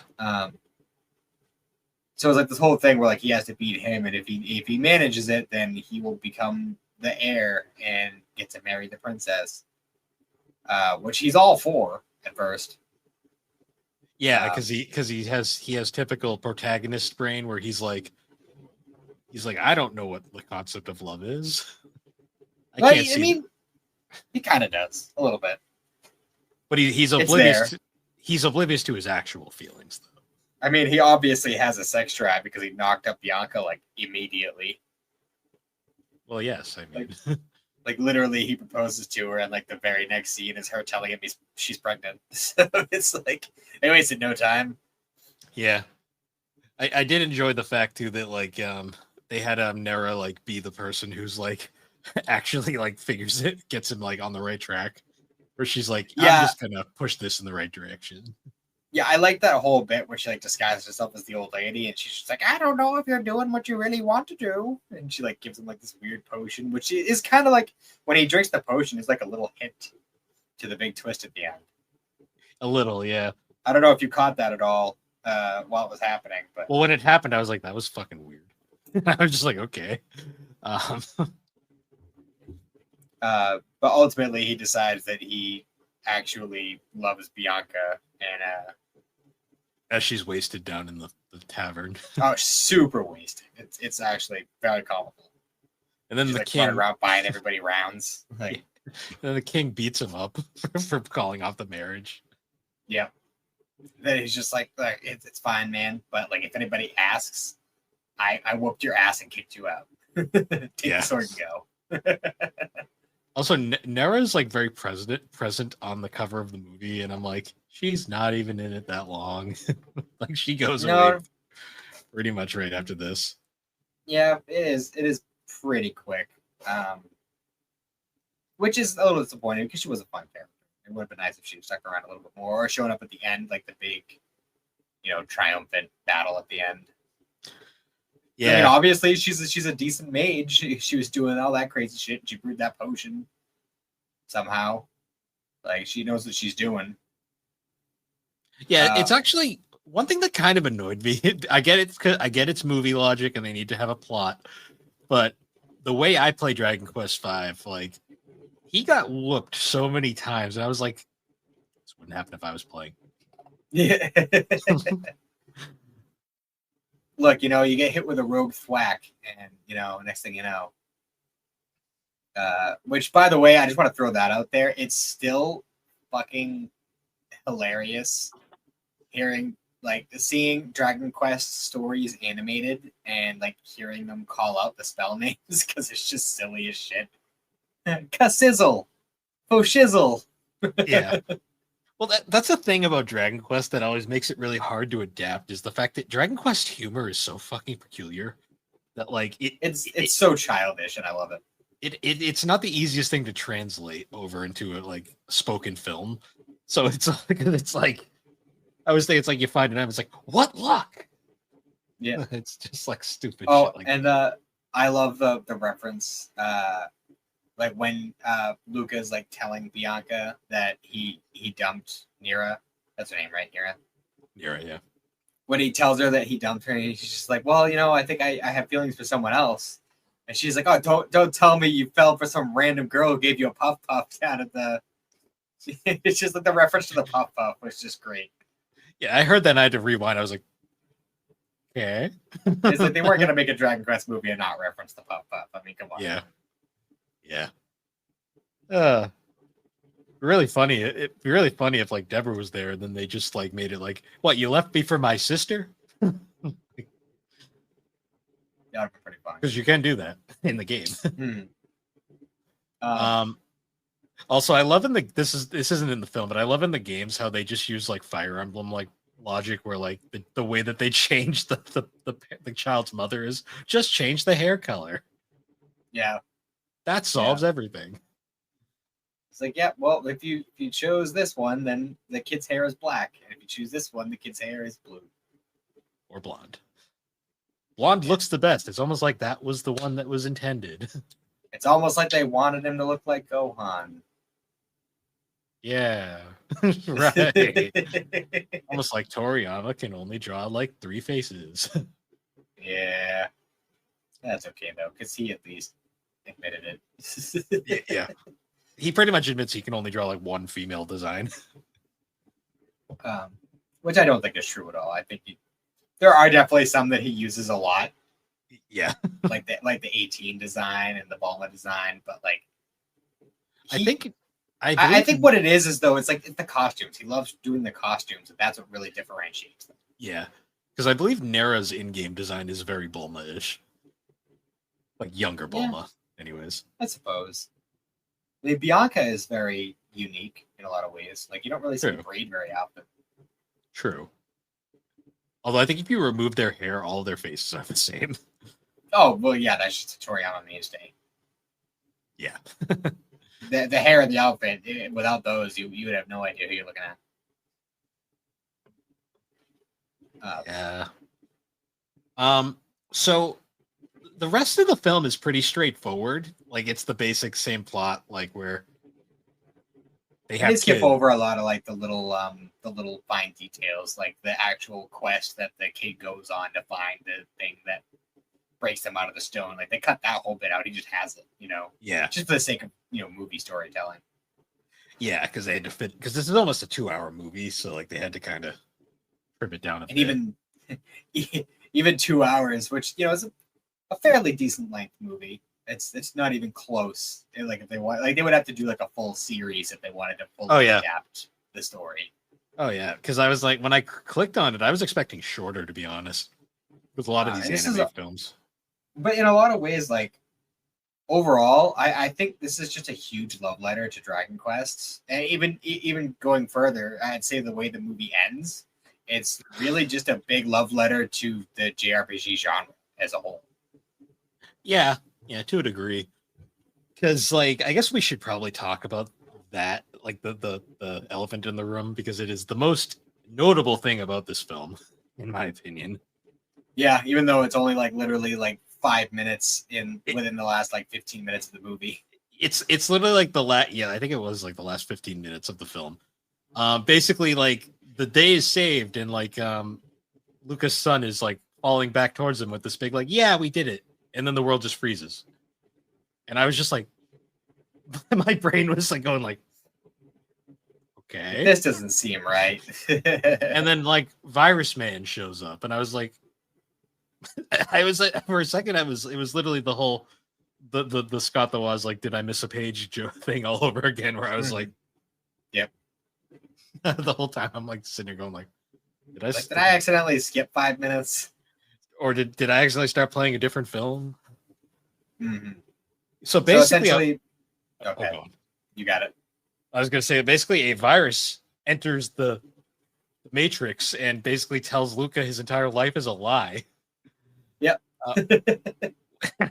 So it's like this whole thing where like he has to beat him, and if he manages it, then he will become the heir and get to marry the princess, which he's all for at first. Yeah, because he has typical protagonist brain where he's like I don't know what the concept of love is. I mean, he kind of does a little bit, but he's oblivious. He's oblivious to his actual feelings, though. I mean, he obviously has a sex drive because he knocked up Bianca like immediately. Well, yes, I mean, like literally, he proposes to her, and like the very next scene is her telling him she's pregnant. So it's like they wasted no time. Yeah, I did enjoy the fact too that like they had Nera like be the person who's like actually like figures it, gets him like on the right track, where she's like, I'm just gonna push this in the right direction. Yeah, I like that whole bit where she like disguises herself as the old lady, and she's just like, I don't know if you're doing what you really want to do, and she like gives him like this weird potion, which is kind of like when he drinks the potion, is like a little hint to the big twist at the end. A little, yeah. I don't know if you caught that at all while it was happening, but well, when it happened, I was like, that was fucking weird. I was just like, okay. But ultimately, he decides that he actually loves Bianca, and as she's wasted down in the tavern. Oh, super wasted. It's actually very comical. And then she's the like king around buying everybody rounds. Like, and then the king beats him up for calling off the marriage. Yeah. Then he's just like it's fine, man. But like, if anybody asks, I whooped your ass and kicked you out. Take the sword and go. Also, Nera's like very present on the cover of the movie, and I'm like, she's not even in it that long. Like she goes away pretty much right after this. Yeah, it is pretty quick. Which is a little disappointing because she was a fun character. It would have been nice if she had stuck around a little bit more, or showing up at the end, like the big, triumphant battle at the end. Yeah, I mean, obviously she's a decent mage. She was doing all that crazy shit. She brewed that potion somehow. Like she knows what she's doing. Yeah, it's actually one thing that kind of annoyed me. I get it's movie logic and they need to have a plot, but the way I play Dragon Quest V, like he got whooped so many times, and I was like, this wouldn't happen if I was playing. Yeah. Look, you get hit with a rogue thwack, and next thing you know. Which, by the way, I just want to throw that out there. It's still fucking hilarious seeing Dragon Quest stories animated and like hearing them call out the spell names because it's just silly as shit. Ka-sizzle, fo-shizzle. Yeah. Well, that's the thing about Dragon Quest that always makes it really hard to adapt is the fact that Dragon Quest humor is so fucking peculiar that like it's so childish, and I love it. It's not the easiest thing to translate over into a like spoken film. So it's like I always think it's like you find it, it's like, what luck? Yeah, it's just like stupid. Oh, shit like and I love the reference. Like when Luca's like telling Bianca that he dumped Nera. That's her name, right? Nera, yeah. When he tells her that he dumped her, she's just like, well, I think I have feelings for someone else. And she's like, oh, don't tell me you fell for some random girl who gave you a puff down at the It's just like the reference to the Puff Puff was just great. Yeah, I heard that and I had to rewind. I was like, okay. It's like they weren't gonna make a Dragon Quest movie and not reference the Puff Puff. I mean, come on. Yeah. Yeah. Really funny. It'd be really funny if like Deborah was there and then they just like made it like, what, you left me for my sister? That would be pretty fun. Because you can do that in the game. Hmm. Also, I love in the this isn't in the film, but I love in the games how they just use like Fire Emblem like logic where like the way that they change the child's mother is just change the hair color. Yeah. That solves everything. It's like, yeah, well, if you chose this one, then the kid's hair is black. And if you choose this one, the kid's hair is blue. Or blonde. Blonde looks the best. It's almost like that was the one that was intended. It's almost like they wanted him to look like Gohan. Yeah. Right. Almost like Toriyama can only draw like 3 faces. Yeah. That's okay, though, because he at least admitted it. Yeah. He pretty much admits he can only draw like 1 female design. Which I don't think is true at all. I think there are definitely some that he uses a lot. Yeah. like the 18 design and the Bulma design, but like I think what it is though, it's like it's the costumes. He loves doing the costumes, and that's what really differentiates them. Yeah. Because I believe Nera's in-game design is very Bulma-ish. Like younger Bulma, anyways. I suppose. I mean, Bianca is very unique in a lot of ways. Like you don't really see Braid very often. True. Although I think if you remove their hair, all of their faces are the same. Oh, well, yeah, that's just a Toriyama mainstay. Yeah. the hair and the outfit, without those, you would have no idea who you're looking at. Yeah. So the rest of the film is pretty straightforward. Like it's the basic same plot, like where they skip over a lot of like the little fine details, like the actual quest that the kid goes on to find the thing that breaks them out of the stone. Like they cut that whole bit out. He just has it, Yeah. just for the sake of movie storytelling. Yeah, because they had to fit. Because this is almost a 2-hour movie, so like they had to kind of trim it down a bit. Even 2 hours, which is a fairly decent length movie. It's not even close. Like if they want, like they would have to do like a full series if they wanted to fully adapt the story. Oh yeah, because I was like, when I clicked on it, I was expecting shorter, to be honest, with a lot of these anime films. But in a lot of ways, like overall, I think this is just a huge love letter to Dragon Quest. And even going further, I'd say the way the movie ends, it's really just a big love letter to the JRPG genre as a whole. Yeah, to a degree. Because like, I guess we should probably talk about that, like the elephant in the room, because it is the most notable thing about this film, in my opinion. Yeah, even though it's only like literally like 5 minutes within the last like 15 minutes of the movie. It's literally like I think it was like the last 15 minutes of the film. Basically like the day is saved and like Luca's son is like falling back towards him with this big like, yeah, we did it. And then the world just freezes. And I was just like, my brain was like going like, okay, this doesn't seem right. And then like Virus Man shows up and I was like, for a second it was literally the whole the Scott that was like, did I miss a page thing all over again, where I was like, yep. The whole time I'm like sitting here going like, did I accidentally skip 5 minutes, or did I accidentally start playing a different film? Mm-hmm. So basically, okay, you got it. I was gonna say basically a virus enters the Matrix and basically tells Luca his entire life is a lie. Yep.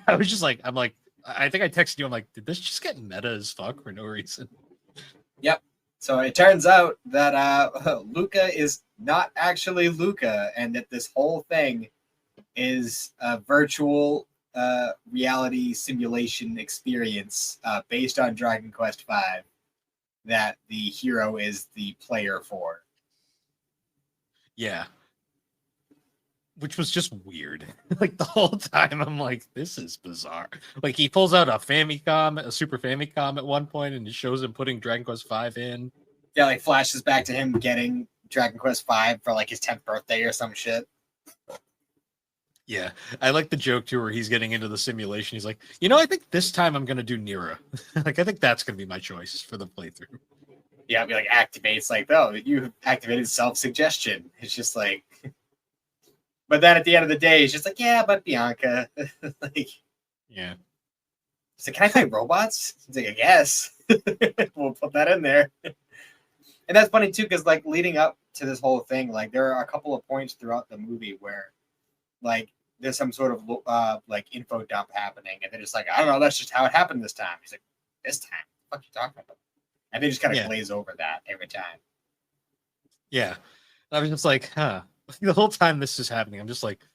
I was just like, I think I texted you. I'm like, did this just get meta as fuck for no reason? Yep. So it turns out that Luca is not actually Luca, and that this whole thing is a virtual reality simulation experience based on Dragon Quest V that the hero is the player for. Yeah. Which was just weird. Like the whole time I'm like, this is bizarre. Like he pulls out a Super Famicom at one point and it shows him putting Dragon Quest V in. Yeah, like flashes back to him getting Dragon Quest V for like his 10th birthday or some shit. Yeah, I like the joke too, where he's getting into the simulation. He's like, I think this time I'm gonna do Nira. Like, I think that's gonna be my choice for the playthrough. Yeah, be like activates like, oh, you activated self-suggestion. It's just like, but then at the end of the day, it's just like, yeah, but Bianca, like, Yeah, it's like, can I fight robots? It's like, I guess we'll put that in there. And that's funny too, because like leading up to this whole thing, like there are a couple of points throughout the movie where, like, there's some sort of like info dump happening, and they're just like, I don't know, that's just how it happened this time. He's like, this time, what the fuck are you talking about? And they just kind of glaze over that every time. yeah. I was just like, huh. The whole time this is happening, I'm just like,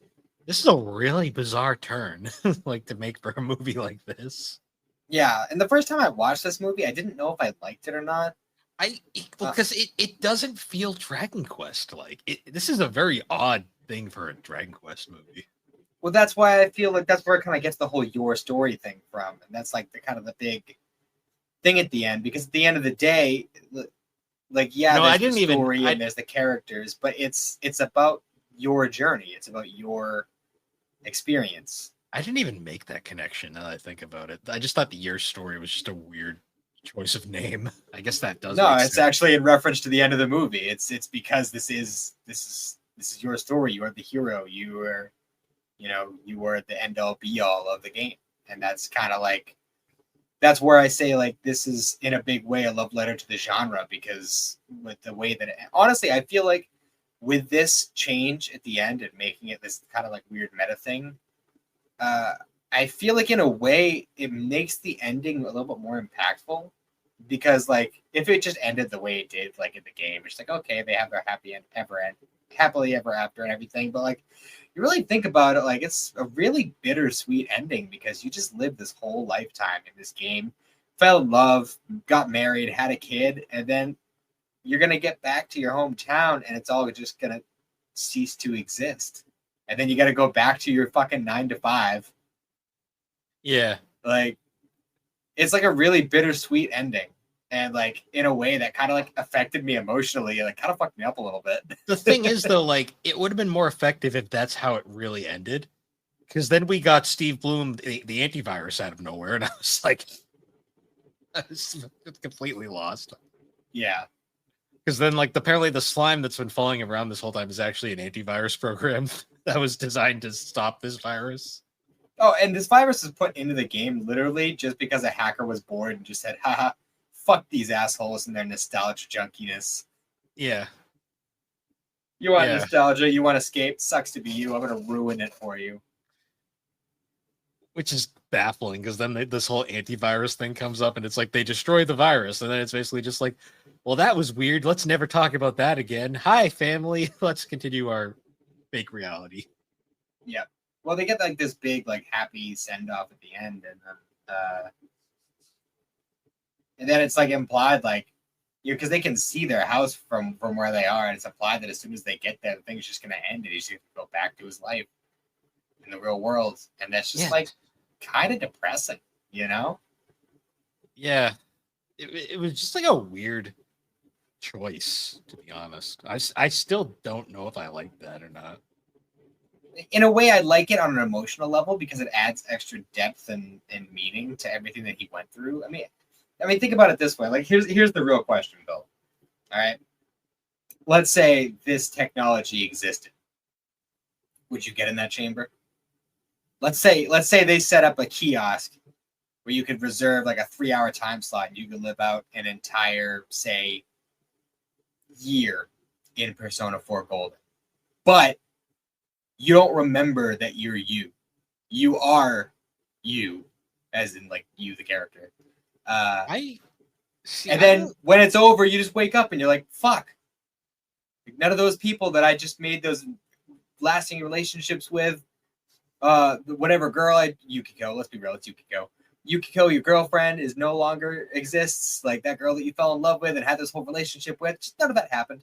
this is a really bizarre turn, like, to make for a movie like this. Yeah, and the first time I watched this movie, I didn't know if I liked it or not. Because it doesn't feel Dragon Quest like. This is a very odd thing for a Dragon Quest movie. Well, that's why I feel like that's where it kind of gets the whole your story thing from, and that's like the kind of the big thing at the end, because at the end of the day, like, yeah, No, there's I didn't the story even. and there's the characters, but it's about your journey. It's about your experience. I didn't even make that connection now that I think about it. I just thought the Your Story was just a weird choice of name. I guess that does. No, make it's sense. actually in reference to the end of the movie. It's because this is your story. You are the hero. You are the end all be all of the game, and that's kind of like, that's where I say, like, this is in a big way a love letter to the genre, because with the way that honestly, I feel like with this change at the end and making it this kind of like weird meta thing, I feel like in a way it makes the ending a little bit more impactful, because like if it just ended the way it did, like in the game, it's like, okay, they have their happily ever after and everything, but like you really think about it, like it's a really bittersweet ending, because you just lived this whole lifetime in this game, fell in love, got married, had a kid, and then you're gonna get back to your hometown and it's all just gonna cease to exist. And then you gotta go back to your fucking 9 to 5. Yeah. Like, it's like a really bittersweet ending. And like in a way that kind of like affected me emotionally, like kind of fucked me up a little bit. The thing is, though, like, it would have been more effective if that's how it really ended. Because then we got Steve Bloom, the antivirus, out of nowhere, and I was like, I was completely lost. Yeah. Because then, like, apparently the slime that's been following around this whole time is actually an antivirus program that was designed to stop this virus. Oh, and this virus is put into the game literally just because a hacker was bored and just said, haha, fuck these assholes and their nostalgia junkiness. Yeah. You want nostalgia, you want escape, sucks to be you. I'm going to ruin it for you. Which is baffling, because then this whole antivirus thing comes up and it's like they destroy the virus. And then it's basically just like, well, that was weird. Let's never talk about that again. Hi, family. Let's continue our fake reality. Yep. Well, they get like this big, like, happy send off at the end, and then it's like implied, like, because they can see their house from where they are, and it's implied that as soon as they get there, the thing's just gonna end, and he's just gonna go back to his life in the real world, and that's just like kind of depressing, you know? Yeah, it was just like a weird choice, to be honest. I still don't know if I like that or not. In a way, I like it on an emotional level because it adds extra depth and meaning to everything that he went through. I mean, think about it this way. Like, here's the real question, Bill. All right, let's say this technology existed. Would you get in that chamber? Let's say they set up a kiosk where you could reserve like a 3-hour time slot and you could live out an entire, say, year in Persona 4 Golden. But you don't remember that you're you. You are you, as in like you, the character. Then when it's over, you just wake up and you're like, fuck. Like, none of those people that I just made those lasting relationships with, whatever girl Yukiko, let's be real, it's Yukiko. Yukiko, your girlfriend, is no longer exists. Like that girl that you fell in love with and had this whole relationship with, just none of that happened.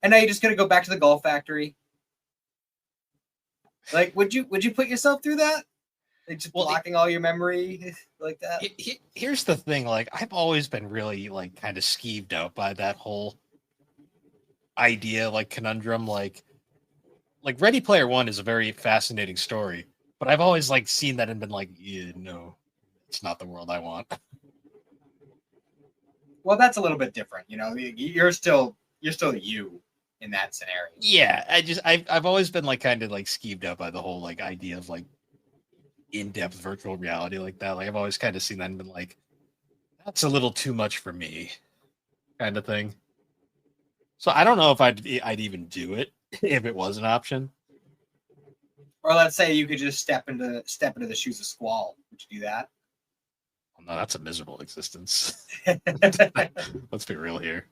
And now you're just gonna go back to the golf factory. Like, would you put yourself through that? Like just Well, blocking all your memory like that. Here's the thing, like I've always been really like kind of skeeved out by that whole idea, like conundrum, like Ready Player One is a very fascinating story, but I've always like seen that and been like, yeah, no, it's not the world I want. Well, that's a little bit different. You're still you in that scenario. Yeah, I've always been like kind of like skeeved out by the whole like idea of like in-depth virtual reality like that. Like I've always kind of seen that and been like, that's a little too much for me, kind of thing. So I don't know if I'd even do it if it was an option. Or let's say you could just step into the shoes of Squall. Would you do that? Well, no, that's a miserable existence. Let's be real here.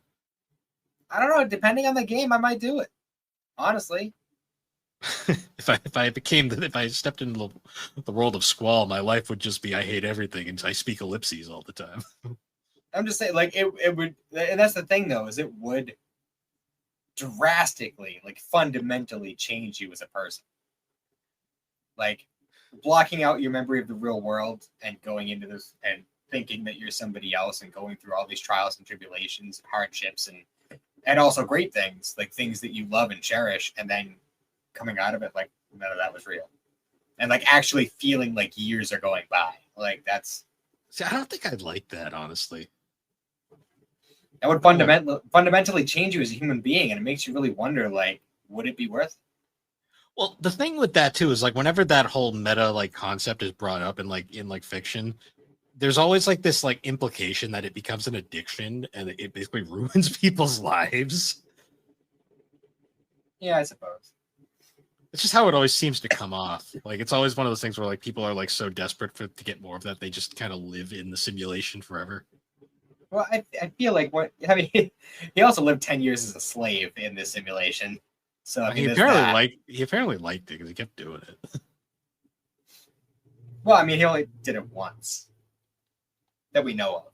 I don't know. Depending on the game, I might do it. Honestly. If I stepped into the world of Squall, my life would just be I hate everything and I speak ellipses all the time. I'm just saying, like it would, and that's the thing though, is it would drastically, like fundamentally change you as a person. Like blocking out your memory of the real world and going into this and thinking that you're somebody else and going through all these trials and tribulations, hardships, and also great things, like things that you love and cherish, and then coming out of it like none of that was real. And like actually feeling like years are going by. Like that's See, I don't think I'd like that, honestly. that would fundamentally change you as a human being, and it makes you really wonder, like, would it be worth it? Well, the thing with that too is like whenever that whole meta like concept is brought up in like fiction, there's always like this like implication that it becomes an addiction and it basically ruins people's lives. Yeah, I suppose. It's just how it always seems to come off. Like it's always one of those things where like people are like so desperate to get more of that they just kind of live in the simulation forever. Well, I feel like he also lived 10 years as a slave in this simulation. So I mean, he apparently liked it because he kept doing it. Well, I mean, he only did it once that we know of.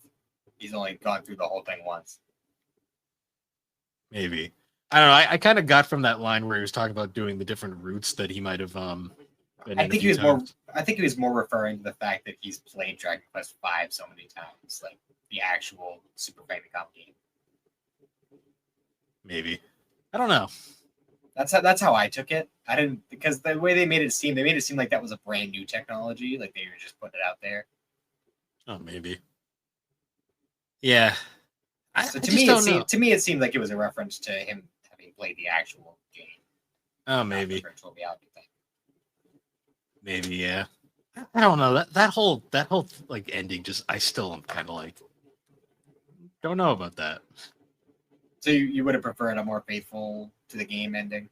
He's only gone through the whole thing once. Maybe. I don't know. I kind of got from that line where he was talking about doing the different routes that he might have I think he was more referring to the fact that he's played Dragon Quest V so many times, like the actual Super Famicom game. Maybe. I don't know. That's how I took it. I didn't, because the way they made it seem like that was a brand new technology, like they were just putting it out there. Oh, maybe. Yeah. So to me, it seemed like it was a reference to him having played the actual game. Oh, maybe. Virtual reality thing. Maybe, yeah. I don't know. That whole like ending just I still am kind of like don't know about that. So you would have preferred a more faithful to the game ending?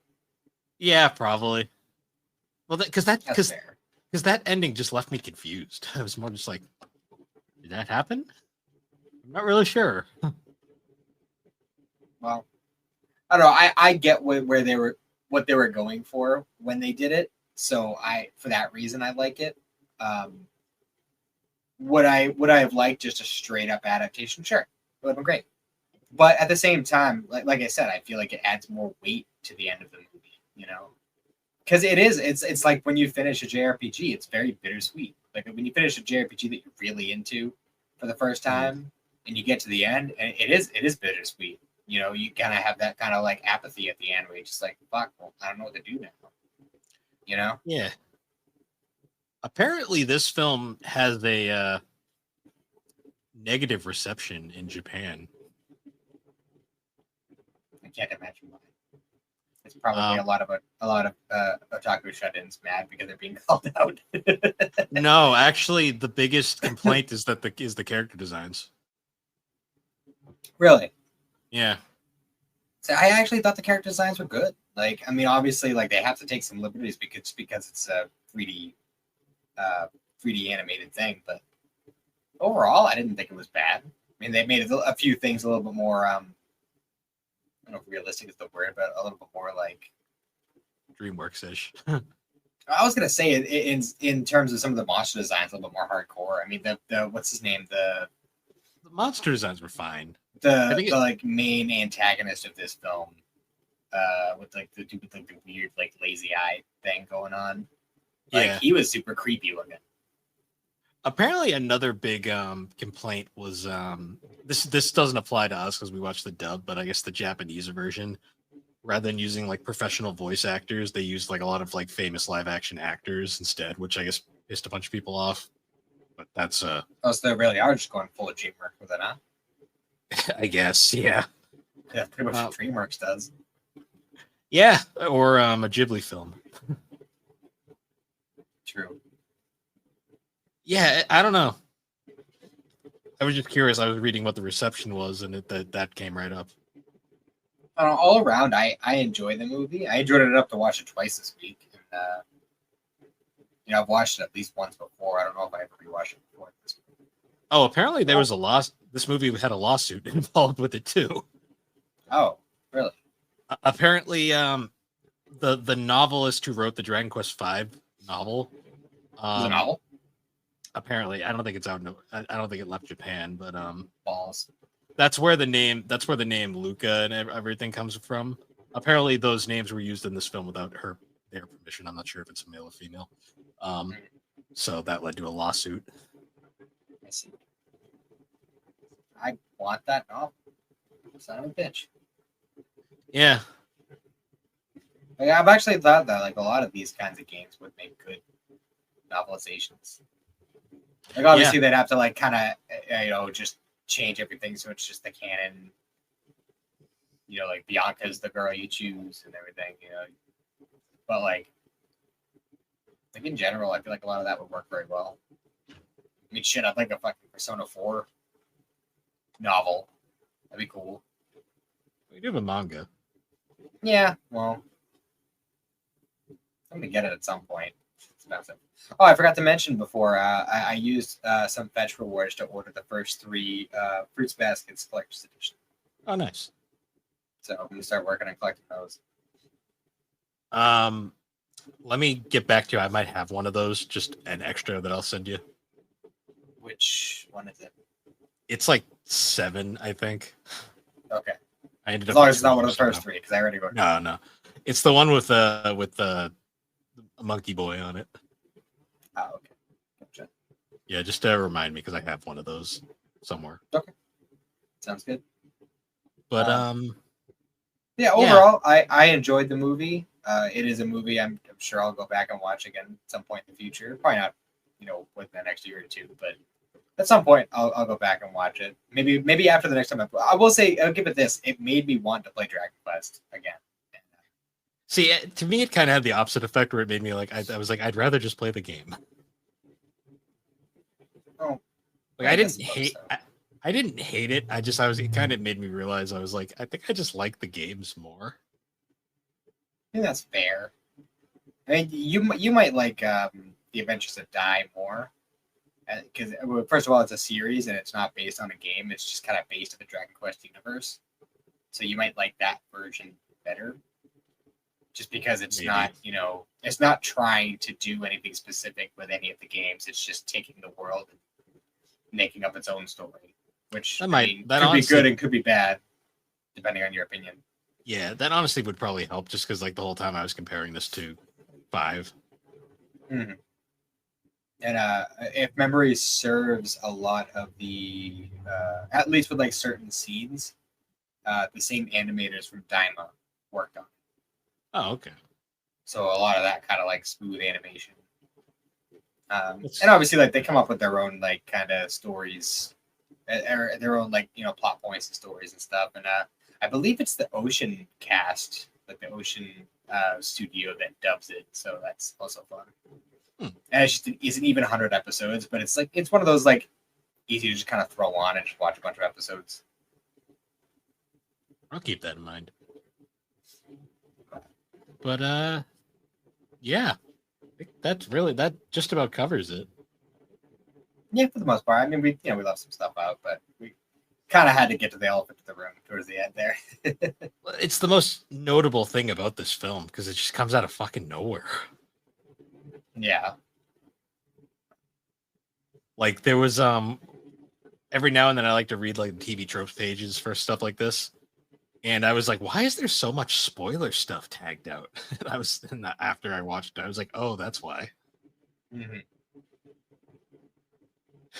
Yeah, probably. Well, because fair. That ending just left me confused. I was more just like, did that happen? I'm not really sure. Well, I don't know. I get what they were going for when they did it. So for that reason, I like it. Would I have liked just a straight up adaptation? Sure, it would have been great. But at the same time, like I said, I feel like it adds more weight to the end of the movie. Because it's like when you finish a JRPG, it's very bittersweet. Like when you finish a JRPG that you're really into for the first time, and you get to the end, and it is bittersweet. You kind of have that kind of like apathy at the end where you're just like, fuck, well, I don't know what to do now. Yeah. Apparently, this film has a negative reception in Japan. I can't imagine why. It's probably a lot of otaku shut-ins mad because they're being called out. No, actually, the biggest complaint is the character designs. Really? Yeah. So I actually thought the character designs were good. Like, I mean, obviously, like they have to take some liberties because it's a 3D animated thing, but overall, I didn't think it was bad. I mean, they made a few things a little bit more. I don't know if realistic is the word, but a little bit more like DreamWorks-ish. I was gonna say in terms of some of the monster designs, a little bit more hardcore. I mean, the what's his name? The monster designs were fine. The main antagonist of this film, with like the weird like lazy eye thing going on. Like he was super creepy looking. Apparently, another big complaint was this doesn't apply to us because we watched the dub, but I guess the Japanese version, rather than using like professional voice actors, they used like a lot of like famous live action actors instead, which I guess pissed a bunch of people off. But that's Oh, so they really are just going full of DreamWorks with it, huh? I guess, yeah. Yeah, pretty much what DreamWorks does. Yeah, or a Ghibli film. True. Yeah, I don't know. I was just curious. I was reading what the reception was, and that came right up. All around, I enjoy the movie. I enjoyed it enough to watch it twice this week. And, I've watched it at least once before. I don't know if I ever rewatched it before. Oh, apparently there was a loss. This movie had a lawsuit involved with it too. Oh, really? Apparently, the novelist who wrote the Dragon Quest V novel. Was it a novel? Apparently, I don't think it's out. I don't think it left Japan, but Balls. that's where the name Luca and everything comes from. Apparently, those names were used in this film without their permission. I'm not sure if it's male or female. So that led to a lawsuit. I see. I want that novel. Son of a bitch. Yeah. Like, I've actually thought that like a lot of these kinds of games would make good novelizations. Like obviously they'd have to like kind of just change everything so it's just the canon. Like Bianca's the girl you choose and everything. But like in general, I feel like a lot of that would work very well. I mean, shit, I'd like a fucking Persona 4 novel. That'd be cool. We do have a manga. Yeah, well, I'm gonna get it at some point. It's expensive. Oh, I forgot to mention before. I used some fetch rewards to order the first 3 Fruits Baskets Collector's Edition. Oh, nice. So I'm gonna start working on collecting those. Let me get back to you. I might have one of those, just an extra that I'll send you. Which one is it? It's like 7, I think. Okay. I ended As up long as it's not one of the first 3, because I already wrote. No. It's the one with the monkey boy on it. Oh, okay. Gotcha. Yeah, just to remind me because I have one of those somewhere. Okay. Sounds good. But yeah, overall, I enjoyed the movie. It is a movie I'm sure I'll go back and watch again at some point in the future. Probably not, within the next year or two, but at some point I'll go back and watch it. Maybe after the next time I will say I'll give it this. It made me want to play Dragon Quest again. See, to me, it kind of had the opposite effect where it made me like I was like I'd rather just play the game. Oh, like I didn't hate. I didn't hate it. It kind of made me realize I was like, I think I just like the games more. I think that's fair. I mean, you might like the Adventures of Dai more, because first of all, it's a series and it's not based on a game. It's just kind of based on the Dragon Quest universe. So you might like that version better, just because it's not, it's not trying to do anything specific with any of the games. It's just taking the world and making up its own story, which could be good and could be bad, depending on your opinion. Yeah, that honestly would probably help, just because like the whole time I was comparing this to 5. Mm-hmm. And if memory serves, a lot of the, at least with like certain scenes, the same animators from Daima worked on it. Oh, okay. So a lot of that kind of like smooth animation. And obviously, like they come up with their own like kind of stories, their own like plot points and stories and stuff. And I believe it's the Ocean cast, like the Ocean studio that dubs it. So that's also fun. And it isn't even 100 episodes, but it's one of those like easy to just kind of throw on and just watch a bunch of episodes. I'll keep that in mind. But yeah, I think that just about covers it. Yeah, for the most part. I mean, we left some stuff out, but we kind of had to get to the elephant in the room towards the end there. It's the most notable thing about this film because it just comes out of fucking nowhere. Yeah. Like there was every now and then I like to read like TV tropes pages for stuff like this. And I was like, why is there so much spoiler stuff tagged out? And after I watched it, I was like, oh, that's why. Mm-hmm.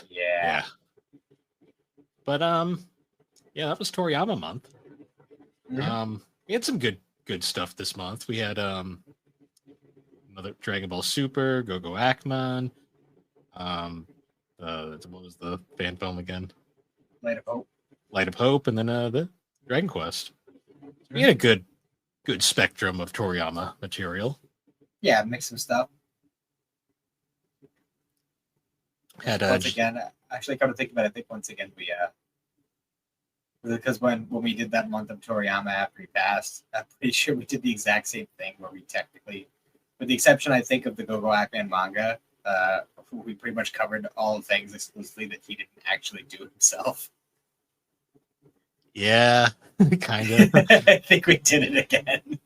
Yeah. But yeah, that was Toriyama month. Mhm. We had some good stuff this month. We had another Dragon Ball Super, Go Go Akman. What was the fan film again? Light of Hope. Light of Hope, and then the Dragon Quest. We Mhm. had a good spectrum of Toriyama material. Yeah, mix some stuff. Had Once again, actually, come to think about it, I think once again because when we did that month of Toriyama after he passed, I'm pretty sure we did the exact same thing where we technically, with the exception I think of the Gogo Akman manga, we pretty much covered all the things exclusively that he didn't actually do himself. yeah, kind of. I think we did it again.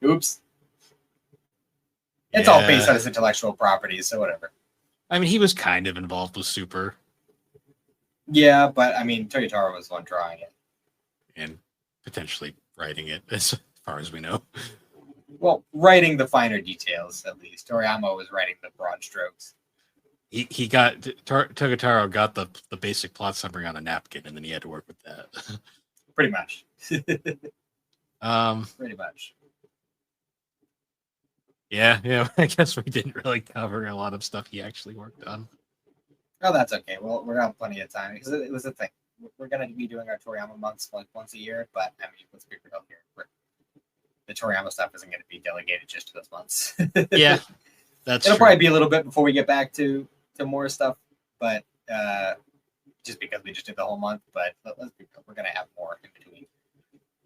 Oops. It's all based on his intellectual properties, so whatever. I mean, he was kind of involved with Super Yeah, but I mean, Toyotaro was the one drawing it. and potentially writing it, as far as we know. Well, writing the finer details, at least. Toriyama was writing the broad strokes. He got Toyotaro got the basic plot summary on a napkin, and then he had to work with that. Pretty much. Um, Pretty much. yeah. I guess we didn't really cover a lot of stuff he actually worked on. Oh, that's okay. Well, we're gonna have plenty of time because it was a thing. We're gonna be doing our Toriyama months like once a year, but I mean, let's be real here. The Toriyama stuff isn't going to be delegated just to those months. Yeah, that's It'll true. probably be a little bit before we get back to more stuff, but just because we just did the whole month. But let's be real, we're going to have more in between.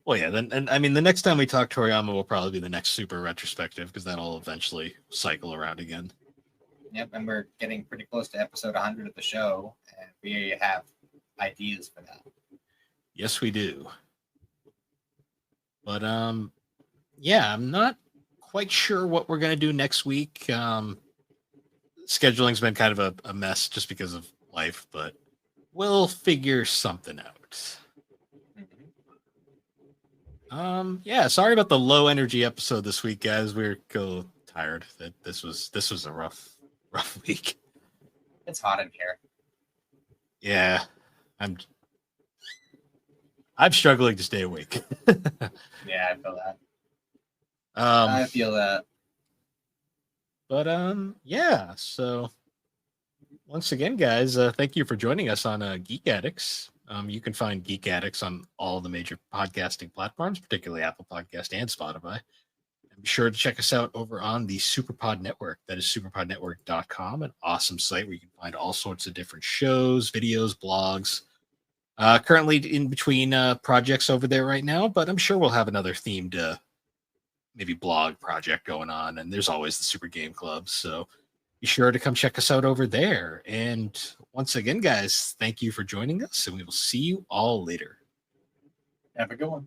Well, yeah. Then, and I mean, the next time we talk Toriyama will probably be the next Super retrospective because that'll eventually cycle around again. Yep, and we're getting pretty close to episode 100 of the show, and we have ideas for that. Yes, we do. But yeah, I'm not quite sure what we're gonna do next week. Scheduling's been kind of a mess just because of life, but we'll figure something out. Yeah, sorry about the low energy episode this week, guys. We're tired. That this was a rough week. It's hot in here. Yeah, I'm struggling to stay awake. Yeah, I feel that. Um, I feel that. But yeah. So once again, guys, thank you for joining us on Geek Addicts. You can find Geek Addicts on all the major podcasting platforms, particularly Apple Podcast and Spotify. And be sure to check us out over on the Superpod Network. That is superpodnetwork.com, an awesome site where you can find all sorts of different shows, videos, blogs. Currently in between projects over there right now, but I'm sure we'll have another themed maybe blog project going on. And there's always the Super Game Club. So be sure to come check us out over there. And once again, guys, thank you for joining us, and we will see you all later. Have a good one.